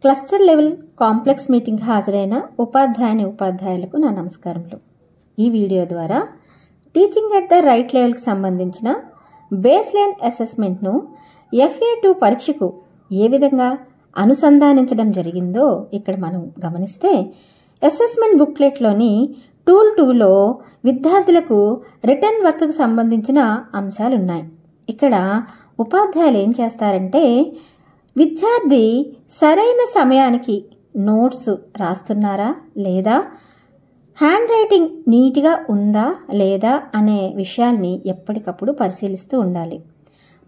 Cluster level complex meeting హాజరైన ఉపాధ్యాయులకు నా నమస్కారములు. ఈ వీడియో ద్వారా టీచింగ్ ఎట్ ద రైట్ లెవెల్కి సంబంధించిన బేస్ లైన్ అసెస్మెంట్ను FA2 పరీక్షకు ఏ విధంగా అనుసంధానించడం జరిగిందో ఇక్కడ మనం గమనిస్తే, అసెస్మెంట్ బుక్లెట్లోని టూల్ 2లో విద్యార్థులకు రిటర్న్ వర్క్కి సంబంధించిన అంశాలు ఉన్నాయి. ఇక్కడ ఉపాధ్యాయులు ఏం చేస్తారంటే, విద్యార్థి సరైన సమయానికి నోట్స్ రాస్తున్నారా లేదా, హ్యాండ్ రైటింగ్ నీట్గా ఉందా లేదా అనే విషయాల్ని ఎప్పటికప్పుడు పరిశీలిస్తూ ఉండాలి.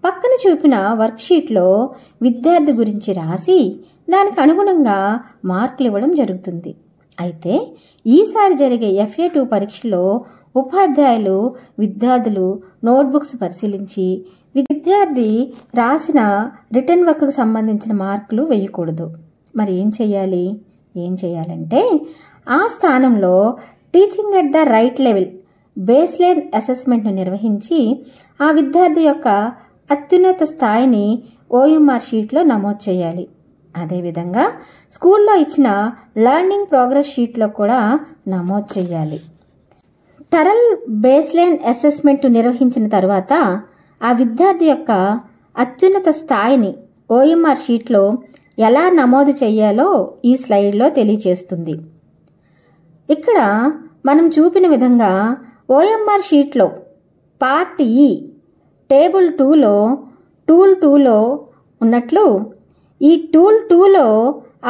పక్కన చూపిన వర్క్షీట్లో విద్యార్థి గురించి రాసి దానికి అనుగుణంగా మార్కులు ఇవ్వడం జరుగుతుంది. అయితే ఈసారి జరిగే FA2 పరీక్షలో ఉపాధ్యాయులు విద్యార్థులు నోట్బుక్స్ పరిశీలించి విద్యార్థి రాసిన రిటర్న్ వర్క్కు సంబంధించిన మార్కులు వేయకూడదు. మరి ఏం చేయాలంటే ఆ స్థానంలో teaching at the right level baseline అసెస్మెంట్ను నిర్వహించి ఆ విద్యార్థి యొక్క అత్యున్నత స్థాయిని OMR షీట్లో నమోదు చేయాలి. అదేవిధంగా స్కూల్లో ఇచ్చిన లెర్నింగ్ ప్రోగ్రెస్ షీట్లో కూడా నమోదు చేయాలి. థరల్ బేస్ లైన్ అసెస్మెంట్ నిర్వహించిన తర్వాత ఆ విద్యార్థి యొక్క అత్యున్నత స్థాయిని OMR షీట్లో ఎలా నమోదు చేయాలో ఈ స్లైడ్లో తెలియజేస్తుంది. ఇక్కడ మనం చూపిన విధంగా OMR షీట్లో పార్ట్ E టేబుల్ 2లో టూల్ 2లో ఉన్నట్లు ఈ టూల్ 2లో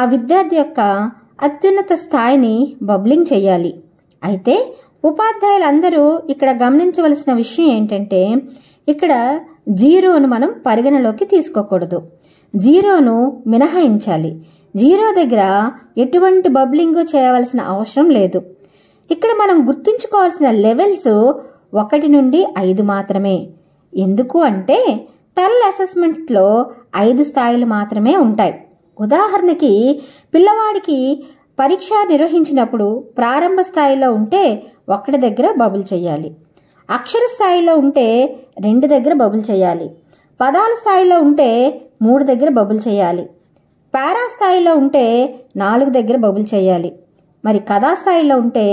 ఆ విద్యార్థి యొక్క అత్యున్నత స్థాయిని బబ్లింగ్ చేయాలి. అయితే ఉపాధ్యాయులందరూ ఇక్కడ గమనించవలసిన విషయం ఏంటంటే, ఇక్కడ 0ను మనం పరిగణలోకి తీసుకోకూడదు. 0ను మినహాయించాలి. 0 దగ్గర ఎటువంటి బబ్లింగ్ చేయవలసిన అవసరం లేదు. ఇక్కడ మనం గుర్తుంచుకోవాల్సిన లెవెల్స్ 1 నుండి 5 మాత్రమే. ఎందుకు అంటే థరల్ అసెస్మెంట్లో 5 స్థాయిలు మాత్రమే ఉంటాయి. ఉదాహరణకి పిల్లవాడికి పరీక్ష నిర్వహించినప్పుడు ప్రారంభ స్థాయిలో ఉంటే 1 దగ్గర బబుల్ చేయాలి, అక్షర స్థాయిలో ఉంటే 2 దగ్గర బబుల్ చేయాలి, పదాల స్థాయిలో ఉంటే 3 దగ్గర బబుల్ చేయాలి, పారా స్థాయిలో ఉంటే 4 దగ్గర బబుల్ చేయాలి, మరి కథా స్థాయిలో ఉంటే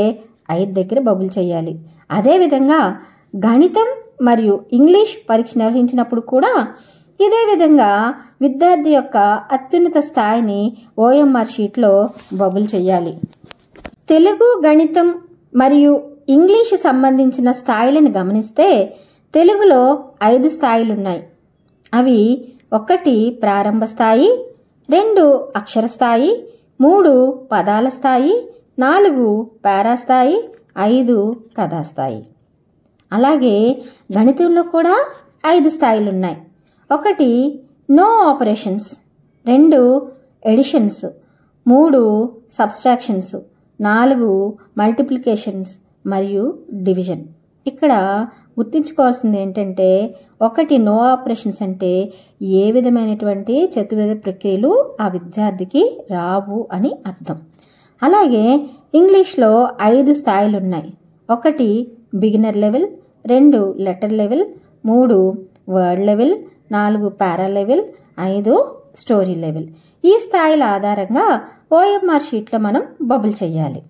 5 దగ్గర బబుల్ చేయాలి. అదేవిధంగా గణితం మరియు ఇంగ్లీష్ పరీక్ష నిర్వహించినప్పుడు కూడా ఇదే విధంగా విద్యార్థి యొక్క అత్యున్నత స్థాయిని OMR షీట్లో బబుల్ చేయాలి. తెలుగు, గణితం మరియు ఇంగ్లీషు సంబంధించిన స్థాయిలను గమనిస్తే తెలుగులో 5 స్థాయిలున్నాయి. అవి 1 ప్రారంభ స్థాయి, 2 అక్షర స్థాయి, 3 పదాల స్థాయి, 4 పారా స్థాయి, 5 కథా స్థాయి. అలాగే గణితంలో కూడా 5 స్థాయిలున్నాయి. 1 no operations, 2 additions, 3 subtractions, 4 multiplications మరియు డివిజన్. ఇక్కడ గుర్తుంచుకోవాల్సింది ఏంటంటే, 1 నో ఆపరేషన్స్ అంటే ఏ విధమైనటువంటి చతుర్విధ ప్రక్రియలు ఆ విద్యార్థికి రావు అని అర్థం. అలాగే ఇంగ్లీష్లో 5 స్థాయిలు ఉన్నాయి. 1 beginner level, 2 letter level, 3 word level, 4 పారా లెవెల్, 5 స్టోరీ లెవెల్. ఈ స్థాయిల ఆధారంగా OMR షీట్లో మనం బబుల్ చేయాలి.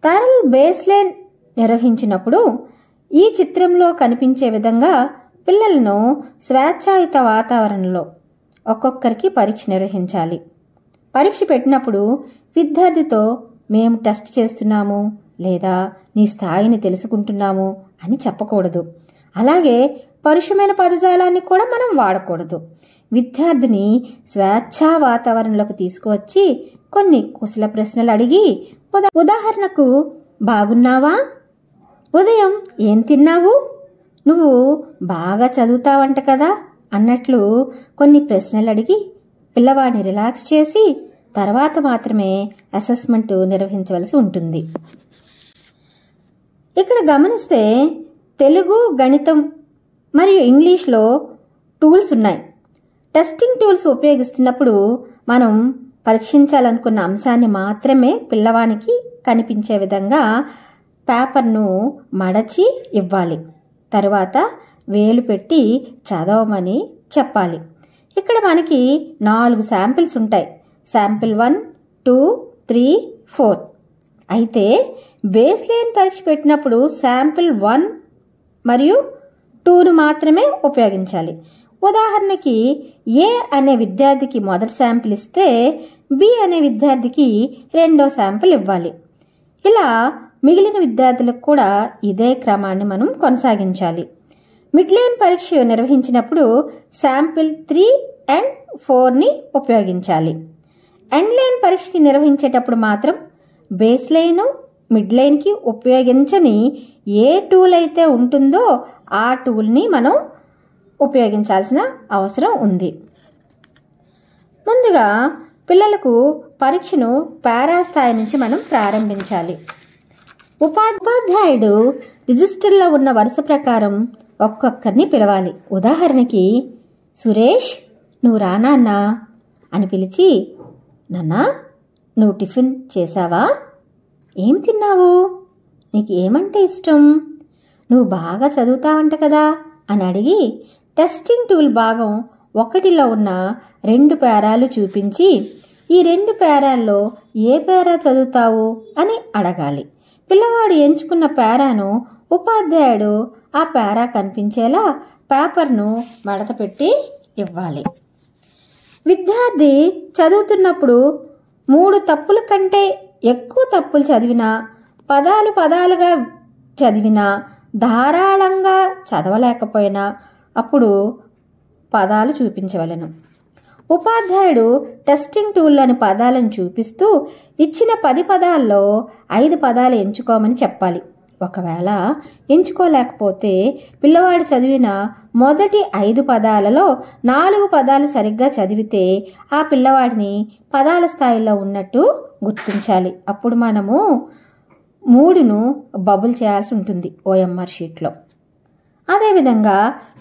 థరల్ బేస్ లైన్ నిర్వహించినప్పుడు ఈ చిత్రంలో కనిపించే విధంగా పిల్లలను స్వేచ్ఛాయుత వాతావరణంలో ఒక్కొక్కరికి పరీక్ష నిర్వహించాలి. పరీక్ష పెట్టినప్పుడు విద్యార్థితో మేము టెస్ట్ చేస్తున్నాము లేదా నీ స్థాయిని తెలుసుకుంటున్నాము అని చెప్పకూడదు. అలాగే పరుషమైన పదజాలాన్ని కూడా మనం వాడకూడదు. విద్యార్థిని స్వేచ్ఛా వాతావరణంలోకి తీసుకువచ్చి కొన్ని కుశల ప్రశ్నలు అడిగి, ఉదాహరణకు బాగున్నావా, ఉదయం ఏం తిన్నావు, నువ్వు బాగా చదువుతావంట కదా అన్నట్లు కొన్ని ప్రశ్నలు అడిగి పిల్లవాడిని రిలాక్స్ చేసి తర్వాత మాత్రమే అసెస్మెంట్ నిర్వహించవలసి ఉంటుంది. ఇక్కడ గమనిస్తే తెలుగు, గణితం మరియు ఇంగ్లీష్లో టూల్స్ ఉన్నాయి. టెస్టింగ్ టూల్స్ ఉపయోగిస్తున్నప్పుడు మనం పరీక్షించాలనుకున్న అంశాన్ని మాత్రమే పిల్లవానికి కనిపించే విధంగా పేపర్ను మడచి ఇవ్వాలి. తరువాత వేలు పెట్టి చదవమని చెప్పాలి. ఇక్కడ మనకి 4 శాంపిల్స్ ఉంటాయి. శాంపిల్ 1, 2, 3, 4. అయితే బేస్ లైన్ పరీక్ష పెట్టినప్పుడు శాంపిల్ 1 మరియు 2ను మాత్రమే ఉపయోగించాలి. ఉదాహరణకి ఏ అనే విద్యార్థికి మొదటి శాంపిల్ ఇస్తే బి అనే విద్యార్థికి రెండో శాంపిల్ ఇవ్వాలి. ఇలా మిగిలిన విద్యార్థులకు కూడా ఇదే క్రమాన్ని మనం కొనసాగించాలి. మిడ్ లైన్ పరీక్ష నిర్వహించినప్పుడు శాంపిల్ 3 అండ్ 4ని ఉపయోగించాలి. ఎండ్ లైన్ పరీక్షకి నిర్వహించేటప్పుడు మాత్రం బేస్ లైన్, మిడ్ లైన్కి ఉపయోగించని ఏ టూల్ అయితే ఉంటుందో ఆ టూల్ని మనం ఉపయోగించాల్సిన అవసరం ఉంది. ముందుగా పిల్లలకు పరీక్షను పారా స్థాయి నుంచి మనం ప్రారంభించాలి. ఉపాధ్యాయుడు రిజిస్టర్లో ఉన్న వరుస ప్రకారం ఒక్కొక్కరిని పిలవాలి. ఉదాహరణకి సురేష్ నువ్వు రా నాన్నా అని పిలిచి, నాన్నా నువ్వు టిఫిన్ చేసావా? ఏం తిన్నావు? నీకు ఏమంటే ఇష్టం? నువ్వు బాగా చదువుతావంట కదా అని అడిగి టెస్టింగ్ టూల్ భాగం 1లో ఉన్న 2 పేరాలు చూపించి ఈ 2 పేరాల్లో ఏ పేరా చదువుతావు అని అడగాలి. పిల్లవాడు ఎంచుకున్న పేరాను ఉపాధ్యాయుడు ఆ పేరా కనిపించేలా పేపర్ను మడత పెట్టి ఇవ్వాలి. విద్యార్థి చదువుతున్నప్పుడు 3 తప్పుల కంటే ఎక్కువ తప్పులు చదివినా, పదాలుగా చదివినా, ధారాళంగా చదవలేకపోయినా అప్పుడు పదాలు చూపించవలెను. ఉపాధ్యాయుడు టెస్టింగ్ టూల్లోని పదాలను చూపిస్తూ ఇచ్చిన 10 పదాల్లో 5 పదాలు ఎంచుకోమని చెప్పాలి. ఒకవేళ ఎంచుకోలేకపోతే పిల్లవాడు చదివిన మొదటి 5 పదాలలో 4 పదాలు సరిగ్గా చదివితే ఆ పిల్లవాడిని పదాల స్థాయిలో ఉన్నట్టు గుర్తించాలి. అప్పుడు మనము 3ను బబుల్ చేయాల్సి ఉంటుంది ఓఎంఆర్ షీట్లో. అదేవిధంగా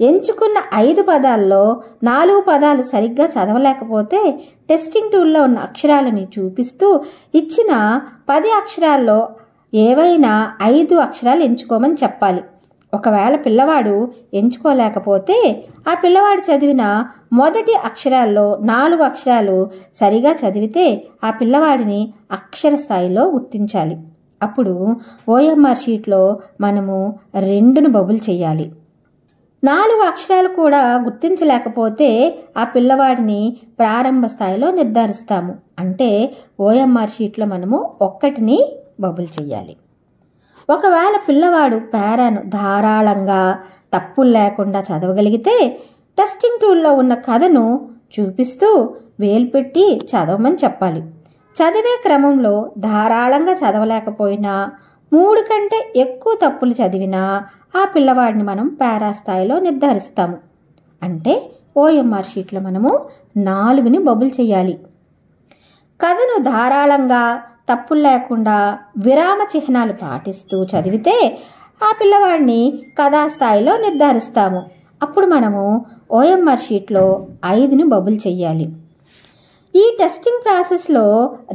ఎంచుకున్న 5 పదాల్లో 4 పదాలు సరిగ్గా చదవలేకపోతే టెస్టింగ్ టూల్లో ఉన్న అక్షరాలని చూపిస్తూ ఇచ్చిన 10 అక్షరాల్లో ఏవైనా 5 అక్షరాలు ఎంచుకోమని చెప్పాలి. ఒకవేళ పిల్లవాడు ఎంచుకోలేకపోతే ఆ పిల్లవాడు చదివిన మొదటి అక్షరాల్లో 4 అక్షరాలు సరిగా చదివితే ఆ పిల్లవాడిని అక్షర స్థాయిలో గుర్తించాలి. అప్పుడు ఓఎంఆర్ షీట్లో మనము 2ను బబుల్ చేయాలి. 4 అక్షరాలు కూడా గుర్తించలేకపోతే ఆ పిల్లవాడిని ప్రారంభ స్థాయిలో నిర్ధారిస్తాము. అంటే ఓఎంఆర్ షీట్లో మనము 1ని బబుల్ చేయాలి. ఒకవేళ పిల్లవాడు పేరాను ధారాళంగా తప్పులు లేకుండా చదవగలిగితే టెస్టింగ్ టూల్లో ఉన్న కథను చూపిస్తూ వేలు పెట్టి చదవమని చెప్పాలి. చదివే క్రమంలో ధారాళంగా చదవలేకపోయినా 3 కంటే ఎక్కువ తప్పులు చదివినా ఆ పిల్లవాడిని మనం పారా స్థాయిలో నిర్ధారిస్తాము. అంటే ఓఎంఆర్ షీట్లో మనము 4ని బబుల్ చేయాలి. కథను ధారాళంగా తప్పులు లేకుండా విరామ చిహ్నాలు పాటిస్తూ చదివితే ఆ పిల్లవాడిని కథా స్థాయిలో నిర్ధారిస్తాము. అప్పుడు మనము ఓఎంఆర్ షీట్లో 5ని బబుల్ చెయ్యాలి. ఈ టెస్టింగ్ ప్రాసెస్లో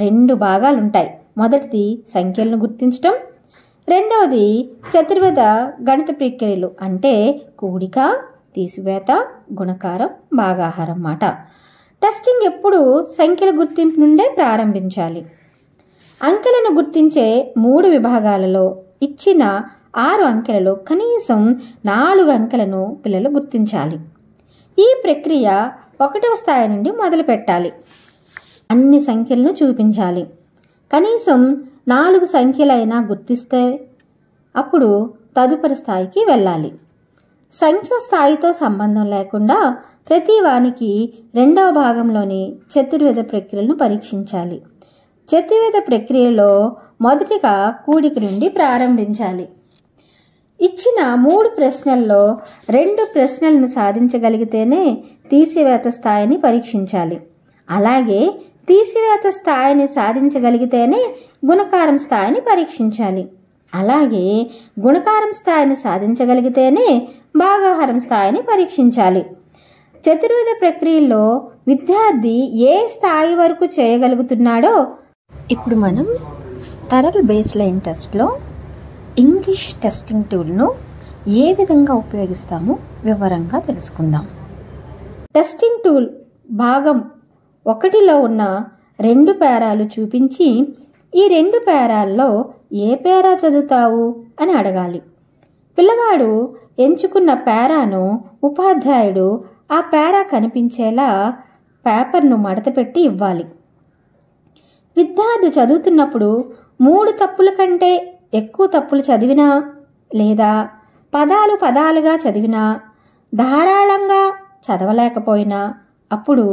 2 భాగాలుంటాయి. మొదటిది సంఖ్యలను గుర్తించడం, రెండవది చతుర్విధ గణిత ప్రక్రియలు అంటే కూడిక, తీసివేత, గుణకారం, భాగాహారం మాట. టెస్టింగ్ ఎప్పుడు సంఖ్యల గుర్తింపు నుండే ప్రారంభించాలి. అంకెలను గుర్తించే 3 విభాగాలలో ఇచ్చిన 6 అంకెలలో కనీసం 4 అంకెలను పిల్లలు గుర్తించాలి. ఈ ప్రక్రియ 1వ స్థాయి నుండి మొదలు పెట్టాలి. అన్ని సంఖ్యలను చూపించాలి. కనీసం 4 సంఖ్యలైనా గుర్తిస్తే అప్పుడు తదుపరి స్థాయికి వెళ్ళాలి. సంఖ్య స్థాయితో సంబంధం లేకుండా ప్రతి వానికి 2వ భాగంలోని చతుర్విధ ప్రక్రియలను పరీక్షించాలి. చతుర్విధ ప్రక్రియలో మొదటిగా కూడిక నుండి ప్రారంభించాలి. ఇచ్చిన 3 ప్రశ్నల్లో 2 ప్రశ్నలను సాధించగలిగితేనే తీసివేత స్థాయిని పరీక్షించాలి. అలాగే తీసివేత స్థాయిని సాధించగలిగితేనే గుణకారం స్థాయిని పరీక్షించాలి. అలాగే గుణకారం స్థాయిని సాధించగలిగితేనే భాగాహారం స్థాయిని పరీక్షించాలి. చతుర్విధ ప్రక్రియలో విద్యార్థి ఏ స్థాయి వరకు చేయగలుగుతున్నాడో ఇప్పుడు మనం థరల్ బేస్ లైన్ టెస్ట్లో ఇంగ్లీష్ టెస్టింగ్ టూల్ను ఏ విధంగా ఉపయోగిస్తామో వివరంగా తెలుసుకుందాం. టెస్టింగ్ టూల్ భాగం 1లో ఉన్న 2 పేరాలు చూపించి ఈ 2 పేరాల్లో ఏ పేరా చదువుతావు అని అడగాలి. పిల్లవాడు ఎంచుకున్న పేరాను ఉపాధ్యాయుడు ఆ పేరా కనిపించేలా పేపర్ను మడతపెట్టి ఇవ్వాలి. విద్యార్థి చదువుతున్నప్పుడు 3 తప్పుల కంటే ఎక్కువ తప్పులు చదివినా లేదా పదాలుగా చదివినా ధారాళంగా చదవలేకపోయినా అప్పుడు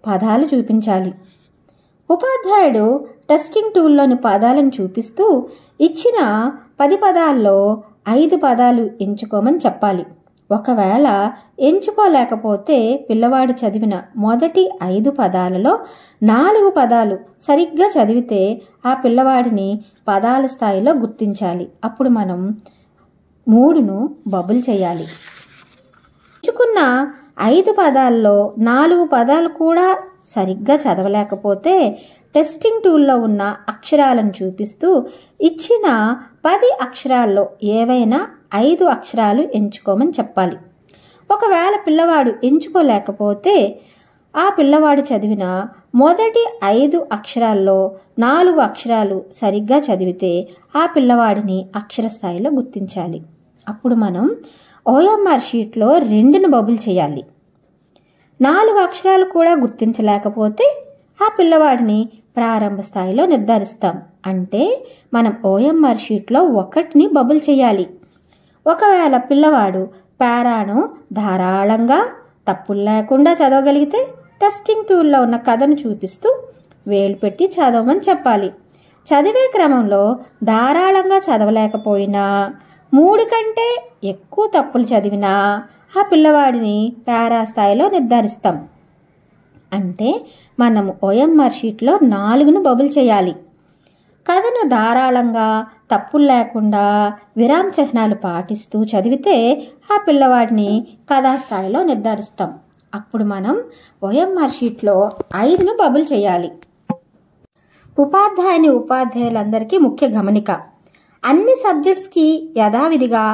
పదాలు చూపించాలి. ఉపాధ్యాయుడు టెస్టింగ్ టూల్లోని పదాలను చూపిస్తూ ఇచ్చిన 10 పదాల్లో 5 పదాలు ఎంచుకోమని చెప్పాలి. ఒకవేళ ఎంచుకోలేకపోతే పిల్లవాడు చదివిన మొదటి 5 పదాలలో 4 పదాలు సరిగ్గా చదివితే ఆ పిల్లవాడిని పదాల స్థాయిలో గుర్తించాలి. అప్పుడు మనం 3ను బబుల్ చేయాలి. ఎంచుకున్న 5 పదాల్లో 4 పదాలు కూడా సరిగ్గా చదవలేకపోతే టెస్టింగ్ టూల్లో ఉన్న అక్షరాలను చూపిస్తూ ఇచ్చిన 10 అక్షరాల్లో ఏవైనా 5 అక్షరాలు ఎంచుకోమని చెప్పాలి. ఒకవేళ పిల్లవాడు ఎంచుకోలేకపోతే ఆ పిల్లవాడు చదివిన మొదటి 5 అక్షరాల్లో 4 అక్షరాలు సరిగ్గా చదివితే ఆ పిల్లవాడిని అక్షర స్థాయిలో గుర్తించాలి. అప్పుడు మనం OMR షీట్లో 2ను బబుల్ చేయాలి. 4 అక్షరాలు కూడా గుర్తించలేకపోతే ఆ పిల్లవాడిని ప్రారంభ స్థాయిలో నిర్ధారిస్తాం. అంటే మనం OMR షీట్లో 1ని బబుల్ చేయాలి. ఒకవేళ పిల్లవాడు పేరాను ధారాళంగా తప్పులు లేకుండా చదవగలిగితే టెస్టింగ్ టూల్లో ఉన్న కథను చూపిస్తూ వేలు పెట్టి చదవమని చెప్పాలి. చదివే క్రమంలో ధారాళంగా చదవలేకపోయినా 3 కంటే ఎక్కువ తప్పులు చదివినా ఆ పిల్లవాడిని పేరా స్థాయిలో నిర్ధారిస్తాం. అంటే మనము OMR షీట్లో 4ను బబుల్ చేయాలి. కథను ధారాళంగా తప్పులు లేకుండా విరామ చిహ్నాలు పాటిస్తూ చదివితే ఆ పిల్లవాడిని కథా స్థాయిలో నిర్ధారిస్తాం. అప్పుడు మనం OMR షీట్లో 5ను బబుల్ చేయాలి. ఉపాధ్యాయులందరికీ ముఖ్య గమనిక: అన్ని సబ్జెక్ట్స్కి యథావిధిగా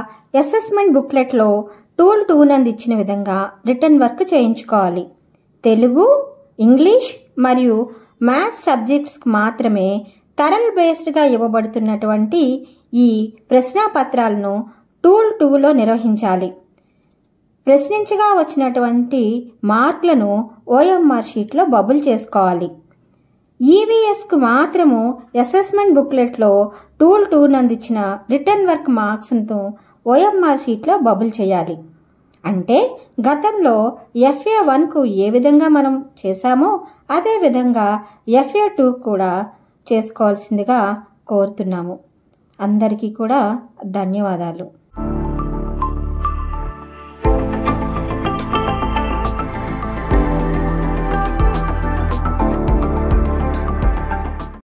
అసెస్మెంట్ బుక్లెట్లో టూల్ 2 నందు ఇచ్చిన విధంగా రిటర్న్ వర్క్ చేయించుకోవాలి. తెలుగు, ఇంగ్లీష్ మరియు మ్యాథ్స్ సబ్జెక్ట్స్కి మాత్రమే థరల్ బేస్డ్గా ఇవ్వబడుతున్నటువంటి ఈ ప్రశ్నాపత్రాలను టూల్ 2లో నిర్వహించాలి. ప్రశ్నించగా వచ్చినటువంటి మార్కులను OMR షీట్లో బబుల్ చేసుకోవాలి. EVSకు మాత్రము అసెస్మెంట్ బుక్లెట్లో టూల్ 2 నందు ఇచ్చిన రిటర్న్ వర్క్ మార్క్స్ను OMR షీట్లో బబుల్ చేయాలి. అంటే గతంలో FA1కు ఏ విధంగా మనం చేశామో అదే విధంగా FA2 కూడా చేసుకోవాల్సిందిగా కోరుతున్నాము. అందరికీ కూడా ధన్యవాదాలు.